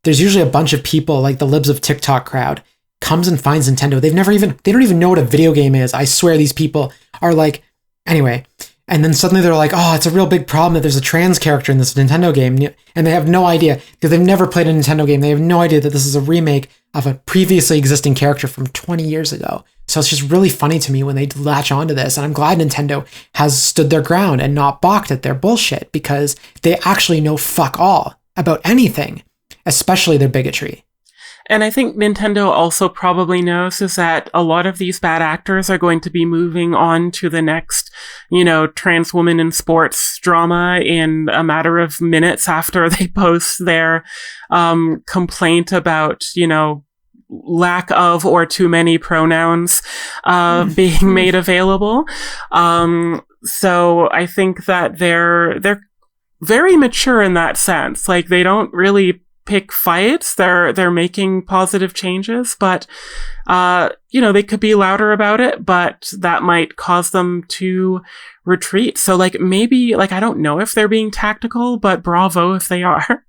There's usually a bunch of people, like the Libs of TikTok crowd, comes and finds Nintendo. They don't even know what a video game is. I swear these people are like, anyway. And then suddenly they're like, oh, it's a real big problem that there's a trans character in this Nintendo game. And they have no idea, because they've never played a Nintendo game. They have no idea that this is a remake of a previously existing character from 20 years ago. So it's just really funny to me when they latch onto this. And I'm glad Nintendo has stood their ground and not balked at their bullshit, because they actually know fuck all about anything, especially their bigotry. And I think Nintendo also probably knows is that a lot of these bad actors are going to be moving on to the next, trans woman in sports drama in a matter of minutes after they post their complaint about, lack of or too many pronouns being made available. So I think that they're very mature in that sense. Like, they don't really pick fights. They're making positive changes, but they could be louder about it, but that might cause them to retreat. So, like, maybe, like, I don't know if they're being tactical, but bravo if they are.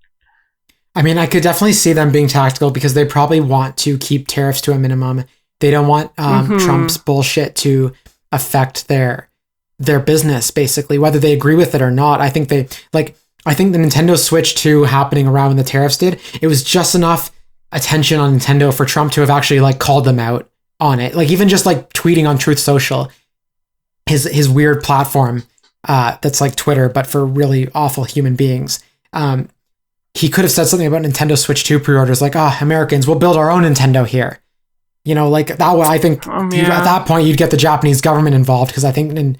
I could definitely see them being tactical, because they probably want to keep tariffs to a minimum. They don't want Trump's bullshit to affect their business, basically, whether they agree with it or not. I think the Nintendo Switch 2 happening around when the tariffs did, it was just enough attention on Nintendo for Trump to have actually, like, called them out on it. Like, even just, like, tweeting on Truth Social, his weird platform that's like Twitter, but for really awful human beings. He could have said something about Nintendo Switch 2 pre-orders, like, Americans, we'll build our own Nintendo here. Like, that way, I think at that point you'd get the Japanese government involved, because I think...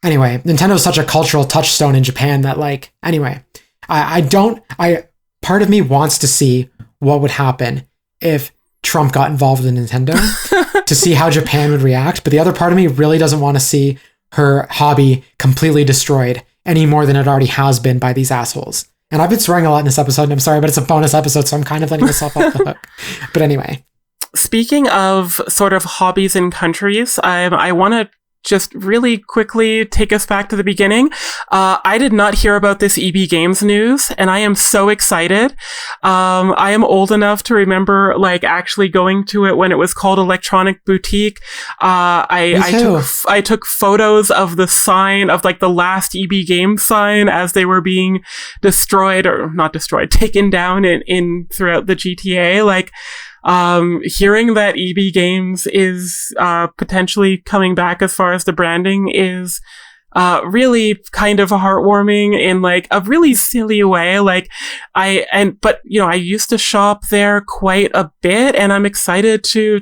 Anyway, Nintendo is such a cultural touchstone in Japan that, like, anyway, part of me wants to see what would happen if Trump got involved in Nintendo to see how Japan would react. But the other part of me really doesn't want to see her hobby completely destroyed any more than it already has been by these assholes. And I've been swearing a lot in this episode, and I'm sorry, but it's a bonus episode, so I'm kind of letting myself off the hook. But anyway. Speaking of sort of hobbies in countries, I want to just really quickly take us back to the beginning. I did not hear about this EB Games news, and I am so excited. I am old enough to remember, like, actually going to it when it was called Electronic Boutique. I took photos of the sign, of, like, the last EB Games sign as they were being destroyed, or not destroyed, taken down in throughout the GTA. Like, hearing that EB Games is potentially coming back as far as the branding is really kind of heartwarming in like a really silly way. Like but I used to shop there quite a bit, and I'm excited to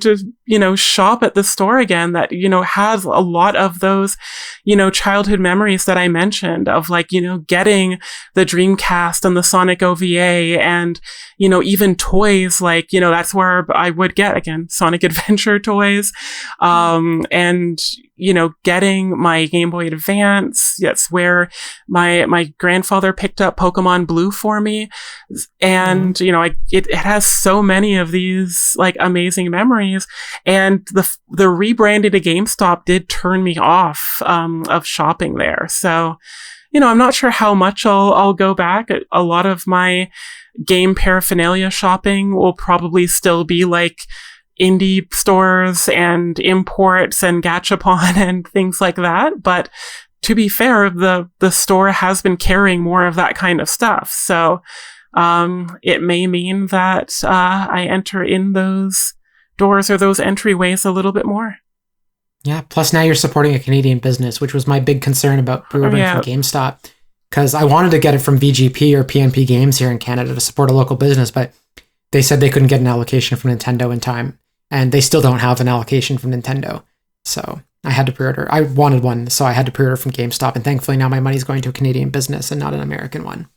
shop at the store again that, has a lot of those, childhood memories that I mentioned of like, getting the Dreamcast and the Sonic OVA and, even toys, like, that's where I would get, again, Sonic Adventure toys, and, getting my Game Boy Advance. That's where my grandfather picked up Pokemon Blue for me. And, it has so many of these like amazing memories. And the rebranding to GameStop did turn me off, of shopping there. So, I'm not sure how much I'll go back. A lot of my game paraphernalia shopping will probably still be like indie stores and imports and gachapon and things like that. But to be fair, the store has been carrying more of that kind of stuff. So it may mean that I enter in those doors or those entryways a little bit more. Yeah, plus now you're supporting a Canadian business, which was my big concern about pre-ordering from GameStop, because I wanted to get it from VGP or PNP Games here in Canada to support a local business, but they said they couldn't get an allocation from Nintendo in time. And they still don't have an allocation from Nintendo. So I had to pre-order. I wanted one, so I had to pre-order from GameStop. And thankfully now my money's going to a Canadian business and not an American one.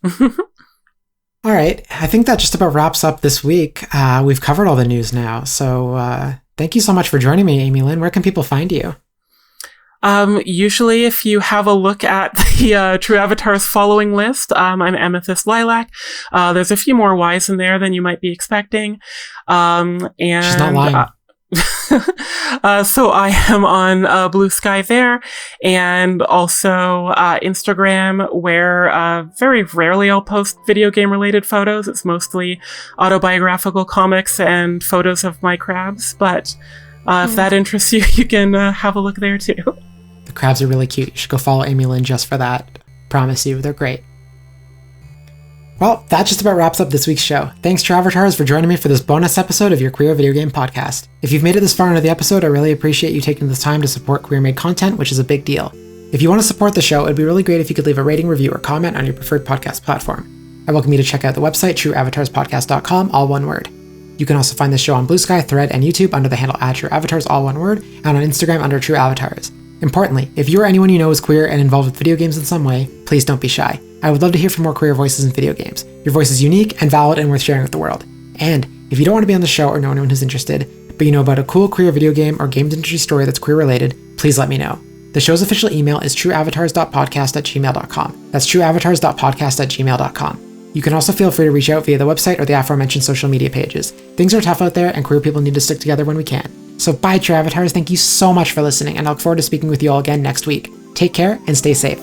All right. I think that just about wraps up this week. We've covered all the news now. So thank you so much for joining me, Amy-Lynn. Where can people find you? Usually if you have a look at the True Avatars following list, I'm Amethyst Lilac. There's a few more Y's in there than you might be expecting. And she's not lying. So I am on Blue Sky there, and also Instagram, where very rarely I'll post video game related photos. It's mostly autobiographical comics and photos of my crabs. But if that interests you, you can have a look there too. The crabs are really cute. You should go follow Amy-Lynn just for that. Promise you, they're great. Well, that just about wraps up this week's show. Thanks, True Avatars, for joining me for this bonus episode of your Queer Video Game Podcast. If you've made it this far into the episode, I really appreciate you taking the time to support queer-made content, which is a big deal. If you want to support the show, it'd be really great if you could leave a rating, review, or comment on your preferred podcast platform. I welcome you to check out the website, trueavatarspodcast.com, all one word. You can also find the show on Blue Sky, Thread, and YouTube under the handle @TrueAvatars, all one word, and on Instagram under True Avatars. Importantly, if you or anyone you know is queer and involved with video games in some way, please don't be shy. I would love to hear from more queer voices in video games. Your voice is unique and valid and worth sharing with the world. And if you don't want to be on the show or know anyone who's interested, but you know about a cool queer video game or games industry story that's queer related, please let me know. The show's official email is trueavatars.podcast@gmail.com. That's trueavatars.podcast@gmail.com. You can also feel free to reach out via the website or the aforementioned social media pages. Things are tough out there, and queer people need to stick together when we can. So bye, True Avatars. Thank you so much for listening, and I look forward to speaking with you all again next week. Take care and stay safe.